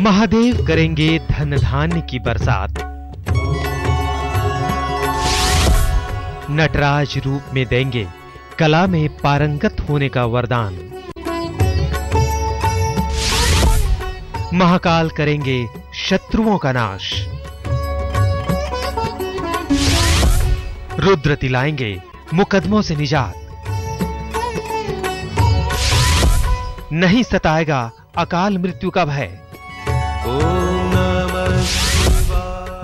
महादेव करेंगे धन धान्य की बरसात। नटराज रूप में देंगे कला में पारंगत होने का वरदान। महाकाल करेंगे शत्रुओं का नाश। रुद्र दिलाएंगे मुकदमों से निजात। नहीं सताएगा अकाल मृत्यु का भय।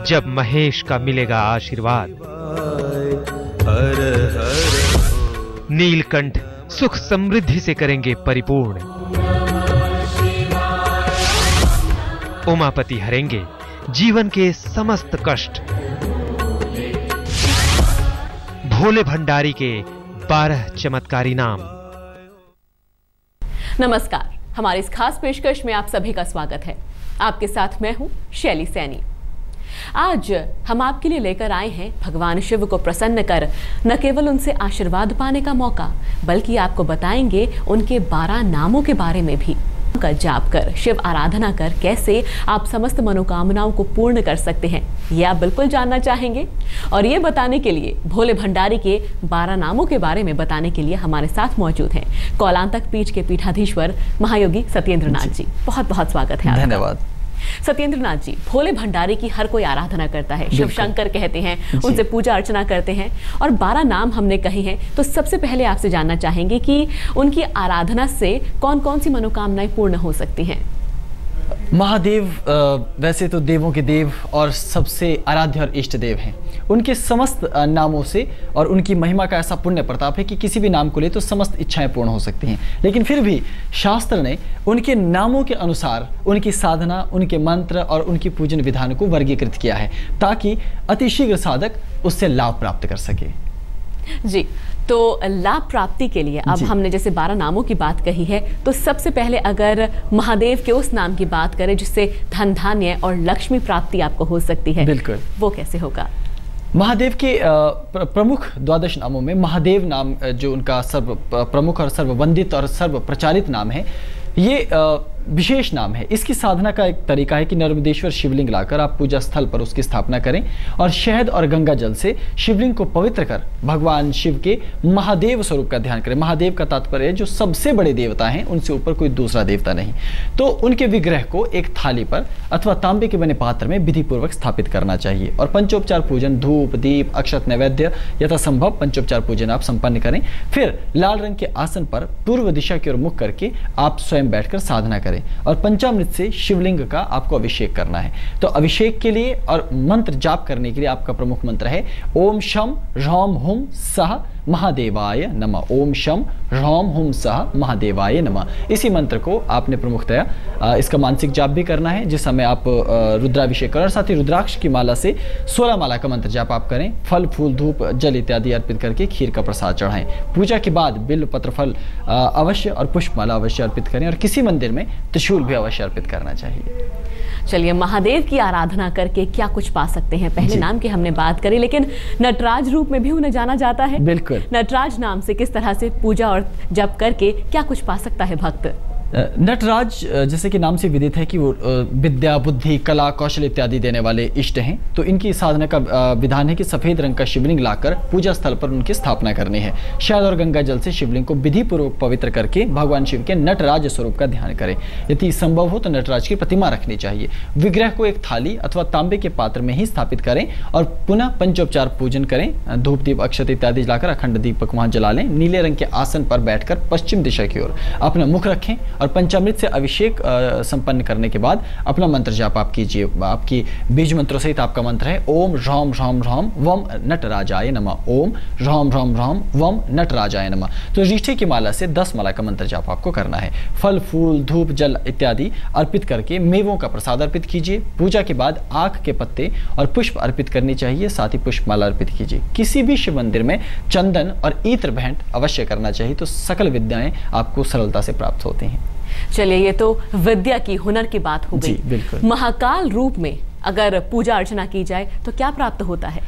जब महेश का मिलेगा आशीर्वाद। नीलकंठ सुख समृद्धि से करेंगे परिपूर्ण। उमापति हरेंगे जीवन के समस्त कष्ट। भोले भंडारी के 12 चमत्कारी नाम। नमस्कार, हमारी इस खास पेशकश में आप सभी का स्वागत है। आपके साथ मैं हूं शैली सैनी। आज हम आपके लिए लेकर आए हैं भगवान शिव को प्रसन्न कर न केवल उनसे आशीर्वाद पाने का मौका, बल्कि आपको बताएंगे उनके 12 नामों के बारे में भी। का जाप कर, शिव आराधना कर कैसे आप समस्त मनोकामनाओं को पूर्ण कर सकते हैं, ये आप बिल्कुल जानना चाहेंगे। और ये बताने के लिए, भोले भंडारी के 12 नामों के बारे में बताने के लिए हमारे साथ मौजूद हैं कौलांतक पीठ के पीठाधीश्वर महायोगी सत्येंद्र नाथ जी। बहुत बहुत स्वागत है। धन्यवाद। सत्येंद्र नाथ जी, भोले भंडारी की हर कोई आराधना करता है, शिव शंकर कहते हैं, उनसे पूजा अर्चना करते हैं और 12 नाम हमने कहे हैं। तो सबसे पहले आपसे जानना चाहेंगे कि उनकी आराधना से कौन कौन सी मनोकामनाएं पूर्ण हो सकती हैं? महादेव वैसे तो देवों के देव और सबसे आराध्य और इष्ट देव हैं। उनके समस्त नामों से और उनकी महिमा का ऐसा पुण्य प्रताप है कि किसी भी नाम को ले तो समस्त इच्छाएं पूर्ण हो सकती हैं। लेकिन फिर भी शास्त्र ने उनके नामों के अनुसार उनकी साधना, उनके मंत्र और उनकी पूजन विधान को वर्गीकृत किया है ताकि अतिशीघ्र साधक उससे लाभ प्राप्त कर सके। जी, तो लाभ प्राप्ति के लिए अब हमने जैसे 12 नामों की बात कही है, तो सबसे पहले अगर महादेव के उस नाम की बात करें जिससे धन धान्य और लक्ष्मी प्राप्ति आपको हो सकती है, बिल्कुल, वो कैसे होगा? महादेव के प्रमुख 12 नामों में महादेव नाम जो उनका सर्व प्रमुख और सर्ववंदित और सर्व प्रचारित नाम है, ये विशेष नाम है। इसकी साधना का एक तरीका है कि नर्मदेश्वर शिवलिंग लाकर आप पूजा स्थल पर उसकी स्थापना करें और शहद और गंगा जल से शिवलिंग को पवित्र कर भगवान शिव के महादेव स्वरूप का ध्यान करें। महादेव का तात्पर्य है जो सबसे बड़े देवता हैं, उनसे ऊपर कोई दूसरा देवता नहीं। तो उनके विग्रह को एक थाली पर अथवा तांबे के बने पात्र में विधि पूर्वक स्थापित करना चाहिए और पंचोपचार पूजन, धूप दीप अक्षत नैवेद्य यथासंभव पंचोपचार पूजन आप संपन्न करें। फिर लाल रंग के आसन पर पूर्व दिशा की ओर मुख करके आप स्वयं बैठकर साधना करें और पंचामृत से शिवलिंग का आपको अभिषेक करना है। तो अभिषेक के लिए और मंत्र जाप करने के लिए आपका प्रमुख मंत्र है ओम शम ह्रौम हुम सह महादेवाय नमः। ओम शम ह्रौम हुम सह महादेवाय नमः। इसी मंत्र को आपने प्रमुखतया इसका मानसिक जाप भी करना है, जिस समय आप रुद्राभिषेक करें और साथ ही रुद्राक्ष की माला से 16 माला का मंत्र जाप आप करें। फल फूल धूप जल इत्यादि अर्पित करके खीर का प्रसाद चढ़ाएं। पूजा के बाद बिल्व पत्र फल अवश्य और पुष्पमाला अवश्य अर्पित करें और किसी मंदिर में त्रिशूल भी अवश्य अर्पित करना चाहिए। चलिए, महादेव की आराधना करके क्या कुछ पा सकते हैं? पहले नाम की हमने बात करी, लेकिन नटराज रूप में भी उन्हें जाना जाता है। बिल्कुल। नटराज नाम से किस तरह से पूजा और जप करके क्या कुछ पा सकता है भक्त? नटराज जैसे कि नाम से विदित है कि वो विद्या बुद्धि कला कौशल इत्यादि देने वाले इष्ट हैं। तो इनकी साधना का विधान है कि सफेद रंग का शिवलिंग लाकर पूजा स्थल पर उनकी स्थापना करनी है। शहद और गंगा जल से शिवलिंग को विधि पूर्वक पवित्र करके भगवान शिव के नटराज स्वरूप का ध्यान करें। यदि संभव हो तो नटराज की प्रतिमा रखनी चाहिए। विग्रह को एक थाली अथवा तांबे के पात्र में ही स्थापित करें और पुनः पंचोपचार पूजन करें। धूप दीप अक्षत इत्यादि लाकर अखंड दीपक वहां जला लें। नीले रंग के आसन पर बैठकर पश्चिम दिशा की ओर अपना मुख रखें और पंचामृत से अभिषेक संपन्न करने के बाद अपना मंत्र जाप आप कीजिए। आपकी बीज मंत्रों सहित आपका मंत्र है ओम ह्रौम ह्रौम ह्रौम वम नटराजाय नमः। ओम ह्रौम ह्रौम ह्रौम वम नटराजाय नमः। तो रीठे की माला से 10 माला का मंत्र जाप आपको करना है। फल फूल धूप जल इत्यादि अर्पित करके मेवों का प्रसाद अर्पित कीजिए। पूजा के बाद आख के पत्ते और पुष्प अर्पित करनी चाहिए, साथ ही पुष्पमाला अर्पित कीजिए। किसी भी शिव मंदिर में चंदन और ईत्र भेंट अवश्य करना चाहिए, तो सकल विद्याएं आपको सरलता से प्राप्त होती हैं। चलिए, ये तो विद्या की हुनर की बात हो गई। बिल्कुल। महाकाल रूप में अगर पूजा अर्चना की जाए तो क्या प्राप्त होता है?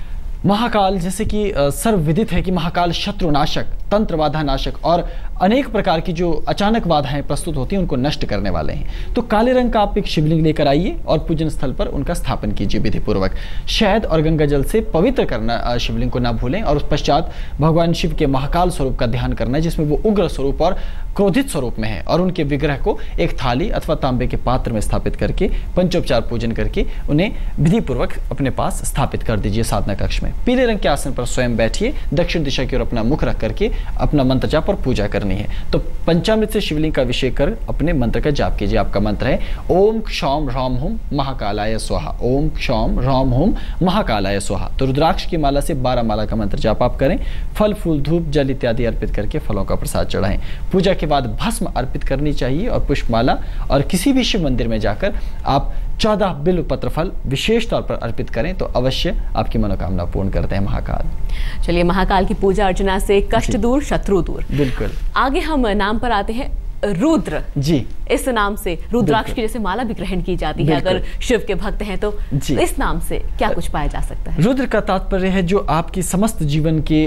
महाकाल जैसे कि सर्वविदित है कि महाकाल शत्रुनाशक तंत्र बाधा नाशक और अनेक प्रकार की जो अचानक बाधाएं प्रस्तुत होती हैं उनको नष्ट करने वाले हैं। तो काले रंग का आप एक शिवलिंग लेकर आइए और पूजन स्थल पर उनका स्थापन कीजिए विधि पूर्वक। शहद और गंगा जल से पवित्र करना शिवलिंग को ना भूलें और उस पश्चात भगवान शिव के महाकाल स्वरूप का ध्यान करना है, जिसमें वो उग्र स्वरूप और क्रोधित स्वरूप में है, और उनके विग्रह को एक थाली अथवा तांबे के पात्र में स्थापित करके पंचोपचार पूजन करके उन्हें विधि पूर्वक अपने पास स्थापित कर दीजिए साधना कक्ष में। पीले रंग के आसन पर स्वयं बैठिए, दक्षिण दिशा की ओर अपना मुख रख करके अपना मंत्र जाप और पूजा करनी है। तो पंचामृत से शिवलिंग का अभिषेक कर अपने मंत्र का जाप कीजिए। आपका मंत्र है ओम क्षौम ह्रौम हुम महाकालाय स्वाहा, ओम क्षौम ह्रौम हुम महाकालाय स्वाहा। तो रुद्राक्ष की माला से 12 माला का मंत्र जाप आप करें। फल फूल धूप जल इत्यादि अर्पित करके फलों का प्रसाद चढ़ाएं। पूजा के बाद भस्म अर्पित करनी चाहिए और पुष्पमाला, और किसी भी शिव मंदिर में जाकर आप 14 बिल्व पत्र फल विशेष तौर पर अर्पित करें तो अवश्य आपकी मनोकामना पूर्ण करते हैं महाकाल। चलिए, महाकाल की पूजा अर्चना से कष्ट दूर, शत्रु दूर। बिल्कुल। आगे हम नाम पर आते हैं रुद्र जी। इस नाम से रुद्राक्ष की जैसे माला भी ग्रहण की जाती है अगर शिव के भक्त हैं तो इस नाम से क्या कुछ पाया जा सकता है? रुद्र का तात्पर्य है जो आपकी समस्त जीवन के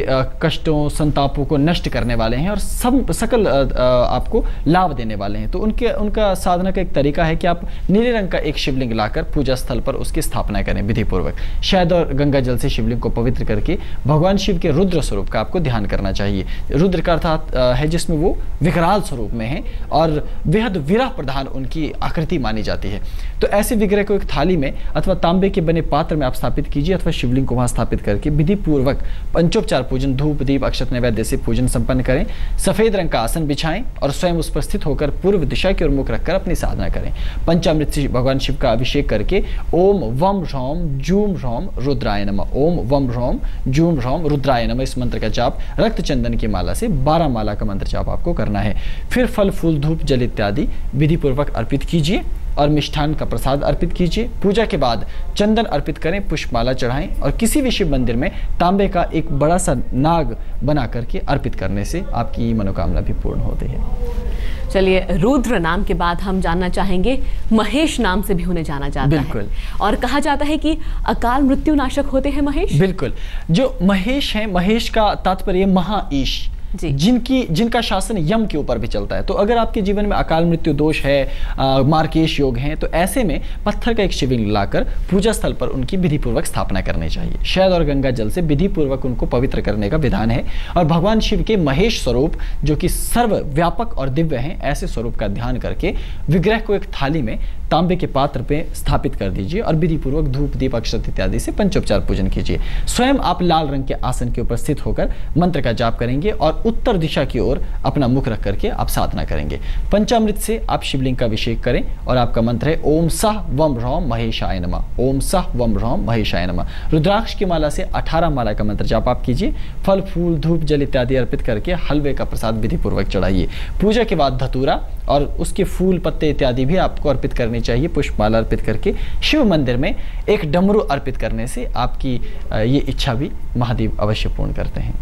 कष्टों संतापों को नष्ट करने वाले हैं और सकल आपको लाभ देने वाले हैं। तो उनका साधना का एक तरीका है कि आप नीले रंग का एक शिवलिंग लाकर पूजा स्थल पर उसकी स्थापना करें विधि पूर्वक। शहद और गंगा जल से शिवलिंग को पवित्र करके भगवान शिव के रुद्र स्वरूप का आपको ध्यान करना चाहिए। रुद्र का अर्थात है जिसमें वो विकराल स्वरूप में है और बेहद विरह प्रधान उनकी आकृति मानी जाती है। तो ऐसे विग्रह को एक थाली में अथवा तांबे के बने पात्र में आप स्थापित कीजिए अथवा शिवलिंग को वहां स्थापित करके विधि पूर्वक पंचोपचार पूजन, धूप दीप अक्षत नैवेद्य से पूजन संपन्न करें। सफेद रंग का आसन बिछाएं और स्वयं उस पर स्थित होकर पूर्व दिशा की ओर मुख रखकर अपनी साधना करें। पंचामृत से भगवान शिव का अभिषेक करके ओम वम ह्रौम जूम ह्रौम रुद्राय नमः, ओम वम ह्रौम जूम ह्रौम रुद्राय नमः इस मंत्र का जाप रक्त चंदन की माला से 12 माला का मंत्र जाप आपको करना है। फिर फल फूल धूप जल इत्यादि विधि पूर्वक अर्पित कीजिए और मिष्ठान का प्रसाद अर्पित कीजिए। पूजा के बाद चंदन अर्पित करें, पुष्पमाला चढ़ाएं और किसी भी शिव मंदिर में तांबे का एक बड़ा सा नाग बना करके अर्पित करने से आपकी मनोकामना भी पूर्ण होती है। चलिए, रुद्र नाम के बाद हम जानना चाहेंगे महेश नाम से भी उन्हें जाना जाता है और कहा जाता है कि अकाल मृत्यु नाशक होते हैं महेश। बिल्कुल। जो महेश है, महेश का तात्पर्य महाईश, जिनका शासन यम के ऊपर भी चलता है। तो अगर आपके जीवन में अकाल मृत्यु दोष है, मार्केश योग हैं, तो ऐसे में पत्थर का एक शिवलिंग लाकर पूजा स्थल पर उनकी विधि पूर्वक स्थापना करनी चाहिए। शहद और गंगा जल से विधि पूर्वक उनको पवित्र करने का विधान है और भगवान शिव के महेश स्वरूप जो कि सर्वव्यापक और दिव्य हैं, ऐसे स्वरूप का ध्यान करके विग्रह को एक थाली में तांबे के पात्र पे स्थापित कर दीजिए और विधि पूर्वक धूप दीप अक्षत इत्यादि से पंचोपचार पूजन कीजिए। स्वयं आप लाल रंग के आसन के ऊपर स्थित होकर मंत्र का जाप करेंगे और उत्तर दिशा की ओर अपना मुख रख करके आप साधना करेंगे। पंचामृत से आप शिवलिंग का अभिषेक करें और आपका मंत्र है ओम सह वम ह्रौम महेशाय नमः, ओम सह वम ह्रौम महेशाय नमः। रुद्राक्ष की माला से 18 माला का मंत्र जाप आप कीजिए। फल फूल धूप जल इत्यादि अर्पित करके हलवे का प्रसाद विधि पूर्वक चढ़ाइए। पूजा के बाद धतूरा और उसके फूल पत्ते इत्यादि भी आपको अर्पित करने चाहिए। पुष्पमाला अर्पित करके शिव मंदिर में एक डमरू अर्पित करने से आपकी ये इच्छा भी महादेव अवश्य पूर्ण करते हैं।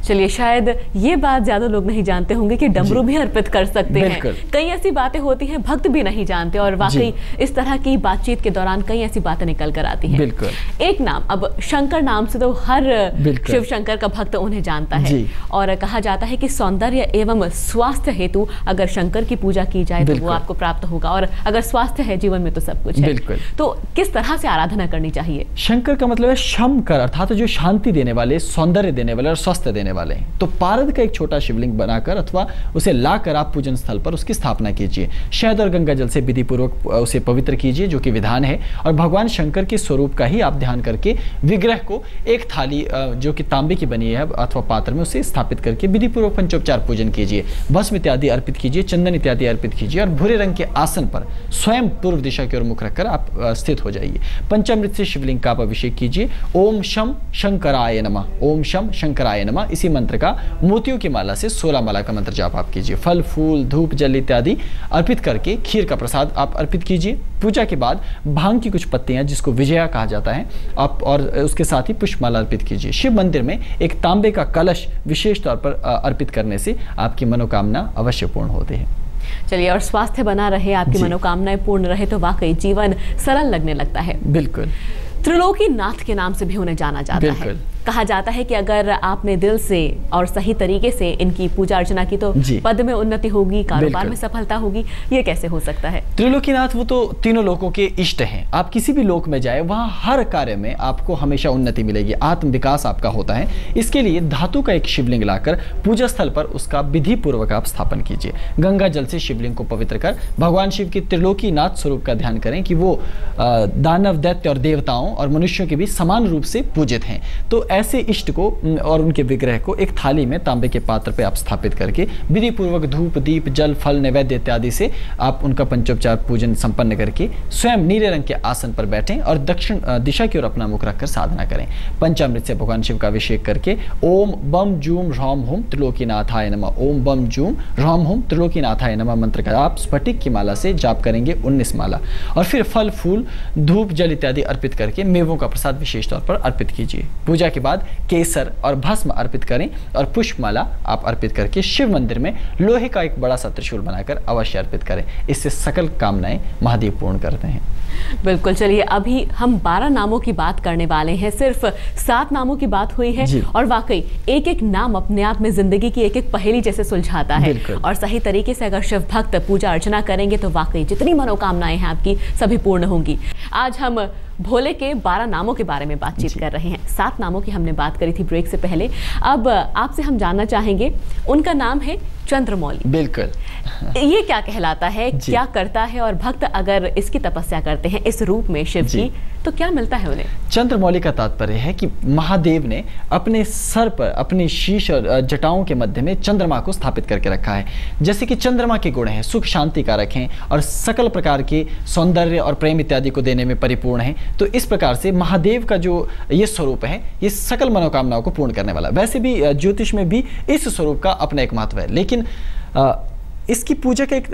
चलिए, शायद ये बात ज्यादा लोग नहीं जानते होंगे कि डमरू भी अर्पित कर सकते हैं। कई ऐसी बातें होती हैं भक्त भी नहीं जानते और वाकई इस तरह की बातचीत के दौरान कई ऐसी बातें निकल कर आती हैं। बिल्कुल। एक नाम, अब शंकर नाम से तो हर शिव शंकर का भक्त उन्हें जानता है और कहा जाता है कि सौंदर्य एवं स्वास्थ्य हेतु अगर शंकर की पूजा की जाए तो वो आपको प्राप्त होगा और अगर स्वास्थ्य है जीवन में तो सब कुछ है। तो किस तरह से आराधना करनी चाहिए? शंकर का मतलब है शमकर, अर्थात जो शांति देने वाले, सौंदर्य देने वाले और स्वास्थ्य देने वाले हैं। तो पारद का एक छोटा शिवलिंग बनाकर अथवा उसे लाकर आप पूजन स्थल पर उसकी स्थापना कीजिए। शहद और गंगा जल से विधि पूर्वक उसे पवित्र कीजिए जो कि विधान है और भगवान शंकर के स्वरूप का ही आप ध्यान करके विग्रह को एक थाली जो कि तांबे की बनी है अथवा पात्र में उसे स्थापित करके विधि पूर्वक पंचोपचार पूजन कीजिए। भस्म इत्यादि अर्पित कीजिए, चंदन इत्यादि अर्पित कीजिए और भूरे रंग के आसन पर स्वयं पूर्व दिशा की ओर मुख रखकर आप स्थित हो जाइए। पंचामृत से शिवलिंग का आप अभिषेक कीजिए। ओम शम शंकराय नमः, ओम शम शंकराय नमः इसी मंत्र का मोतियों की माला से 16 माला का मंत्र जाप आप कीजिए। फल फूल धूप जल इत्यादि अर्पित करके खीर का प्रसाद आप अर्पित कीजिए। पूजा के बाद भांग की कुछ पत्तियां जिसको विजया कहा जाता है आप और उसके साथ ही पुष्पमाला अर्पित कीजिए। शिव मंदिर में एक तांबे का कलश विशेष तौर पर अर्पित करने से आपकी मनोकामना अवश्य पूर्ण होती है। चलिए, और स्वास्थ्य बना रहे, आपकी मनोकामनाएं पूर्ण रहे तो वाकई जीवन सरल लगने लगता है। बिल्कुल। त्रिलोकी नाथ के नाम से भी उन्हें जाना जाता है। कहा जाता है कि अगर आपने दिल से और सही तरीके से इनकी पूजा अर्चना की तो पद में उन्नति होगी, कारोबार में सफलता होगी। ये कैसे हो सकता है? त्रिलोकीनाथ वो तो तीनों लोकों के इष्ट हैं। आप किसी भी लोक में जाए, वहां हर कार्य में आपको हमेशा उन्नति मिलेगी, आत्म विकास आपका होता है। इसके लिए धातु का एक शिवलिंग लाकर पूजा स्थल पर उसका विधि पूर्वक आप स्थापन कीजिए। गंगा जल से शिवलिंग को पवित्र कर भगवान शिव के त्रिलोकीनाथ स्वरूप का ध्यान करें कि वो दानव, दैत्य और देवताओं और मनुष्यों के भी समान रूप से पूजित हैं। तो ऐसे इष्ट को और उनके विग्रह को एक थाली में तांबे के पात्र पे आप स्थापित करके विधि पूर्वक धूप, दीप, जल, फल, नैवेद्य इत्यादि से आप उनका पंचोपचार पूजन संपन्न करके स्वयं नीले रंग के आसन पर बैठें और दक्षिण दिशा की ओर अपना मुख रखकर साधना करें। पंचामृत से भगवान शिव का अभिषेक करके ओम बम जूम ह्राम हुम त्रिलोकीनाथाय नमः, ओम बम जूम ह्राम हुम त्रिलोकीनाथाय नमः मंत्र का आप स्फटिक की माला से जाप करेंगे 19 माला, और फिर फल, फूल, धूप, जल इत्यादि अर्पित करके मेवों का प्रसाद विशेष तौर पर अर्पित कीजिए। पूजा के बाद केसर और भस्म अर्पित करें और पुष्पमाला आप अर्पित करके शिव मंदिर में लोहे का एक बड़ा सा त्रिशूल बनाकर अवश्य अर्पित करें। इससे सकल कामनाएं महादेव पूर्ण करते हैं। बिल्कुल। चलिए, अभी हम 12 नामों की बात करने वाले हैं। सिर्फ 7 नामों की बात हुई है और वाकई एक एक नाम अपने आप में जिंदगी की एक एक पहेली जैसे सुलझाता है। और सही तरीके से अगर शिव भक्त पूजा अर्चना करेंगे तो वाकई जितनी मनोकामनाएं हैं आपकी सभी पूर्ण होंगी। आज हम भोले के 12 नामों के बारे में बातचीत कर रहे हैं। 7 नामों की हमने बात करी थी ब्रेक से पहले। अब आपसे हम जानना चाहेंगे, उनका नाम है चंद्रमौली। बिल्कुल। ये क्या कहलाता है, क्या करता है, और भक्त अगर इसकी तपस्या करते हैं इस रूप में शिव की तो क्या मिलता है उन्हें? चंद्रमौली का तात्पर्य है कि महादेव ने अपने सर पर, अपनी शीश और जटाओं के मध्य में चंद्रमा को स्थापित करके रखा है। जैसे कि चंद्रमा के गुण हैं, सुख शांति कारक हैं और सकल प्रकार के सौंदर्य और प्रेम इत्यादि को देने में परिपूर्ण है। तो इस प्रकार से महादेव का जो ये स्वरूप है, ये सकल मनोकामनाओं को पूर्ण करने वाला। वैसे भी ज्योतिष में भी इस स्वरूप का अपना एक महत्व है, लेकिन इसकी पूजा का एक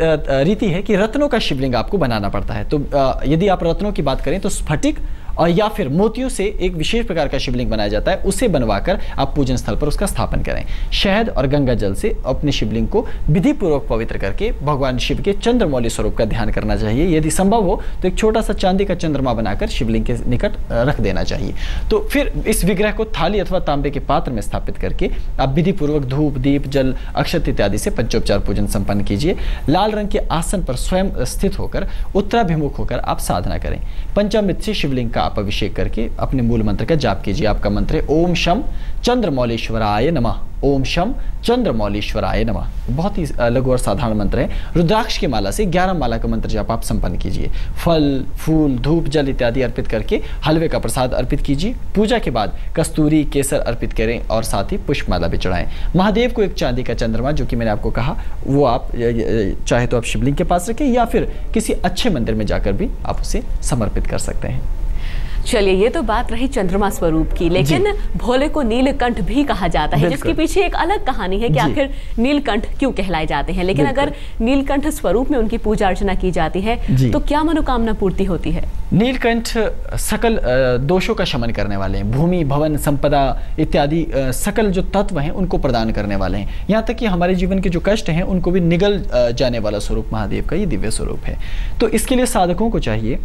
रीति है कि रत्नों का शिवलिंग आपको बनाना पड़ता है। तो यदि आप रत्नों की बात करें तो स्फटिक और या फिर मोतियों से एक विशेष प्रकार का शिवलिंग बनाया जाता है, उसे बनवाकर आप पूजन स्थल पर उसका स्थापन करें। शहद और गंगा जल से अपने शिवलिंग को विधि पूर्वक पवित्र करके भगवान शिव के चंद्रमौली स्वरूप का ध्यान करना चाहिए। यदि संभव हो तो एक छोटा सा चांदी का चंद्रमा बनाकर शिवलिंग के निकट रख देना चाहिए। तो फिर इस विग्रह को थाली अथवा तांबे के पात्र में स्थापित करके आप विधि पूर्वक धूप, दीप, जल, अक्षत इत्यादि से पंचोपचार पूजन संपन्न कीजिए। लाल रंग के आसन पर स्वयं स्थित होकर उत्तराभिमुख होकर आप साधना करें। पंचामृत से शिवलिंग का आप अभिषेक करके अपने मूल मंत्र का जाप कीजिए। आपका मंत्र है ओम शम चंद्रमौलेश्वराय नमः, ओम शम चंद्रमौलेश्वराय नमः। बहुत ही लघु और साधारण मंत्र है। रुद्राक्ष की माला से 11 माला का मंत्र जाप आप संपन्न कीजिए। फल, फूल, धूप, जल इत्यादि अर्पित करके हलवे का प्रसाद अर्पित कीजिए। पूजा के बाद कस्तूरी, केसर अर्पित करें और साथ ही पुष्पमाला भी चढ़ाएं। महादेव को एक चांदी का चंद्रमा, जो कि मैंने आपको कहा, वो आप चाहे तो आप शिवलिंग के पास रखें या फिर किसी अच्छे मंदिर में जाकर भी आप उसे समर्पित कर सकते हैं। चलिए, ये तो बात रही चंद्रमा स्वरूप की, लेकिन भोले को नीलकंठ भी कहा जाता है, जिसके पीछे एक अलग कहानी है कि आखिर नीलकंठ क्यों कहलाए जाते हैं। लेकिन अगर नीलकंठ स्वरूप में उनकी पूजा अर्चना की जाती है तो क्या मनोकामना पूर्ति होती है? नीलकंठ सकल दोषों का शमन करने वाले हैं। भूमि, भवन, संपदा इत्यादि सकल जो तत्व हैं उनको प्रदान करने वाले हैं। यहाँ तक कि हमारे जीवन के जो कष्ट हैं उनको भी निगल जाने वाला स्वरूप महादेव का ये दिव्य स्वरूप है। तो इसके लिए साधकों को चाहिए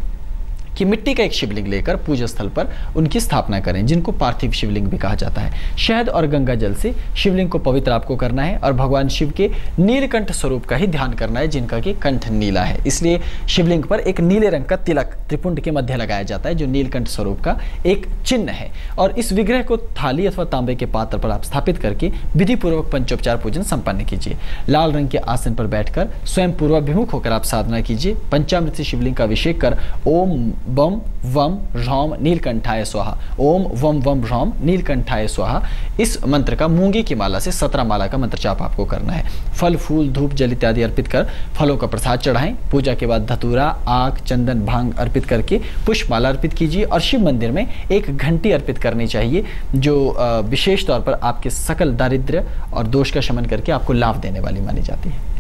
कि मिट्टी का एक शिवलिंग लेकर पूजा स्थल पर उनकी स्थापना करें, जिनको पार्थिव शिवलिंग भी कहा जाता है। शहद और गंगा जल से शिवलिंग को पवित्र आपको करना है और भगवान शिव के नीलकंठ स्वरूप का ही ध्यान करना है, जिनका कि कंठ नीला है। इसलिए शिवलिंग पर एक नीले रंग का तिलक त्रिपुंड के मध्य लगाया जाता है, जो नीलकंठ स्वरूप का एक चिन्ह है। और इस विग्रह को थाली अथवा तांबे के पात्र पर आप स्थापित करके विधि पूर्वक पंचोपचार पूजन संपन्न कीजिए। लाल रंग के आसन पर बैठकर स्वयं पूर्वाभिमुख होकर आप साधना कीजिए। पंचामृत से शिवलिंग का अभिषेक कर ओम बम वम ह्राम नीलकंठाय स्वाहा, ओम वम वम ह्राम नीलकंठाय स्वाहा, इस मंत्र का मूंगे की माला से 17 माला का मंत्र जाप आपको करना है। फल, फूल, धूप, जल इत्यादि अर्पित कर फलों का प्रसाद चढ़ाएं। पूजा के बाद धतूरा, आक, चंदन, भांग अर्पित करके पुष्पमाला अर्पित कीजिए और शिव मंदिर में एक घंटी अर्पित करनी चाहिए, जो विशेष तौर पर आपके सकल दारिद्र्य और दोष का शमन करके आपको लाभ देने वाली मानी जाती है।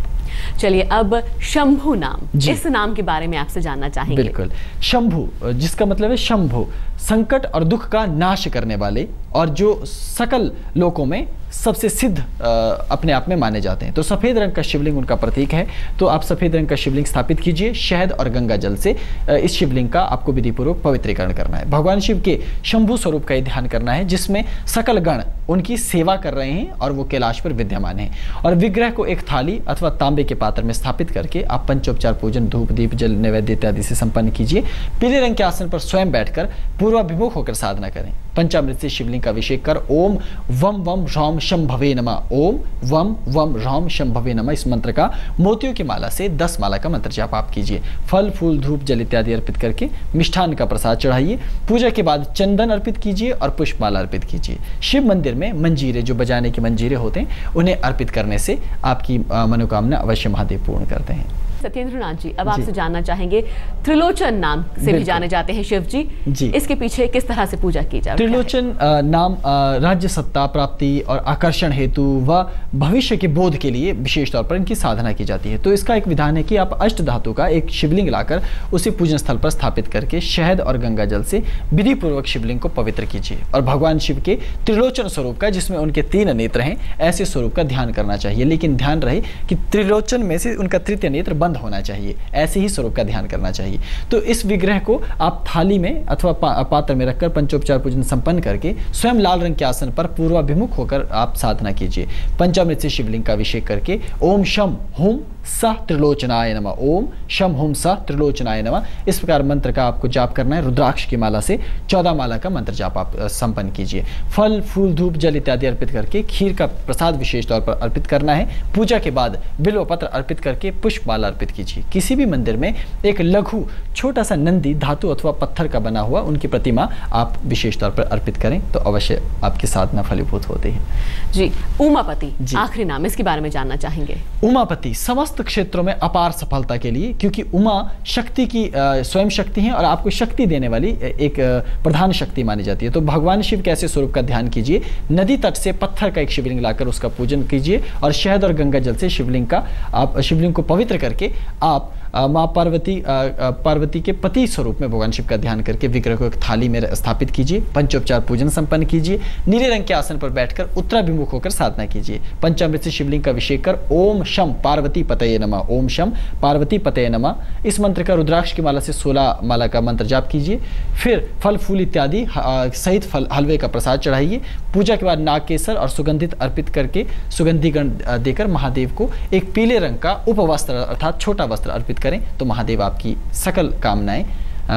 चलिए, अब शंभु नाम, इस नाम के बारे में आपसे जानना चाहेंगे। बिल्कुल। शंभु, जिसका मतलब है शंभु, संकट और दुख का नाश करने वाले और जो सकल लोकों में सबसे सिद्ध अपने आप में माने जाते हैं। तो सफ़ेद रंग का शिवलिंग उनका प्रतीक है। तो आप सफ़ेद रंग का शिवलिंग स्थापित कीजिए। शहद और गंगा जल से इस शिवलिंग का आपको विधिपूर्वक पवित्रीकरण करना है। भगवान शिव के शंभु स्वरूप का ध्यान करना है, जिसमें सकल गण उनकी सेवा कर रहे हैं और वो कैलाश पर विद्यमान है। और विग्रह को एक थाली अथवा तांबे के पात्र में स्थापित करके आप पंचोपचार पूजन, धूप, दीप, जल, नैवेद्य इत्यादि से संपन्न कीजिए। पीले रंग के आसन पर स्वयं बैठकर पूर्वाभिमुख होकर साधना करें। पंचामृत से शिवलिंग का अभिषेक कर ओम वम वम ह्रौम शंभवे नमः, ओम वम वम ह्रौम शंभवे नमः इस मंत्र का मोतियों की माला से 10 माला का मंत्र जाप आप कीजिए। फल, फूल, धूप, जल इत्यादि अर्पित करके मिष्ठान का प्रसाद चढ़ाइए। पूजा के बाद चंदन अर्पित कीजिए और पुष्पमाला अर्पित कीजिए। शिव मंदिर में मंजीरे, जो बजाने के मंजीरे होते हैं, उन्हें अर्पित करने से आपकी मनोकामना अवश्य महादेव पूर्ण करते हैं। सत्येंद्र नाथ जी, अब आपसे जानना चाहेंगे, त्रिलोचन नाम से भी जाने जाते हैं शिव जी, इसके पीछे किस तरह से पूजा की जाती है? त्रिलोचन नाम राज्य सत्ता प्राप्ति और आकर्षण हेतु व भविष्य के बोध के लिए विशेष तौर पर इनकी साधना की जाती है। तो इसका एक विधान है कि आप अष्ट धातु का एक शिवलिंग लाकर उसे पूजन स्थल पर स्थापित करके शहद और गंगा जल से विधि पूर्वक शिवलिंग को पवित्र कीजिए और भगवान शिव के त्रिलोचन स्वरूप का, जिसमें उनके 3 नेत्र हैं, ऐसे स्वरूप का ध्यान करना चाहिए। लेकिन ध्यान रहे कि त्रिलोचन में से उनका तृतीय नेत्र बंद होना चाहिए, ऐसे ही स्वरूप का ध्यान करना चाहिए। तो इस विग्रह को आप थाली में अथवा पात्र में रखकर पंचोपचार पूजन संपन्न करके स्वयं लाल रंग के आसन पर पूर्वाभिमुख होकर आप साधना कीजिए। पंचामृत से शिवलिंग का अभिषेक करके ओम शम हुम सह त्रिलोचनाय नमः, ओम शम हुम सह त्रिलोचनाय नमः इस प्रकार मंत्र का आपको जाप करना है। रुद्राक्ष की माला से 14 माला का मंत्र जाप आप संपन्न कीजिए। फल, फूल, धूप, जल इत्यादि अर्पित करके खीर का प्रसाद विशेष तौर पर अर्पित करना है। पूजा के बाद बिल्व पत्र अर्पित करके पुष्पमाला अर्पित कीजिए। किसी भी मंदिर में एक लघु छोटा सा नंदी धातु अथवा पत्थर का बना हुआ उनकी प्रतिमा आप विशेष तौर पर अर्पित करें तो अवश्य आपकी साधना फलीभूत होती है। जी, उमापति आखिरी नाम, इसके बारे में जानना चाहेंगे। उमापति समस्त क्षेत्रों में अपार सफलता के लिए, क्योंकि उमा शक्ति की स्वयं शक्ति है और आपको शक्ति देने वाली एक प्रधान शक्ति मानी जाती है। तो भगवान शिव के ऐसे स्वरूप का ध्यान कीजिए। नदी तट से पत्थर का एक शिवलिंग लाकर उसका पूजन कीजिए और शहद और गंगा जल से शिवलिंग को पवित्र करके आप माँ पार्वती के पति स्वरूप में भगवान शिव का ध्यान करके विग्रह को एक थाली में स्थापित कीजिए। पंचोपचार पूजन संपन्न कीजिए। नीले रंग के आसन पर बैठकर उत्तराभिमुख होकर साधना कीजिए। पंचामृत से शिवलिंग का अभिषेक कर ओम शम पार्वती पतये नमः, ओम शम पार्वती पतये नमः इस मंत्र का रुद्राक्ष की माला से 16 माला का मंत्र जाप कीजिए। फिर फल, फूल इत्यादि सहित हलवे का प्रसाद चढ़ाइए। पूजा के बाद नागकेसर और सुगंधित अर्पित करके सुगंधीगण देकर महादेव को एक पीले रंग का उपवस्त्र अर्थात छोटा वस्त्र अर्पित करें तो महादेव आपकी सकल कामनाएं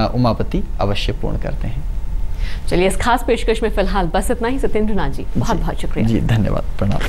उमापति अवश्य पूर्ण करते हैं। चलिए, इस खास पेशकश में फिलहाल बस इतना ही। सत्येंद्र नाथ जी, बहुत बहुत शुक्रिया। जी, धन्यवाद, प्रणाम।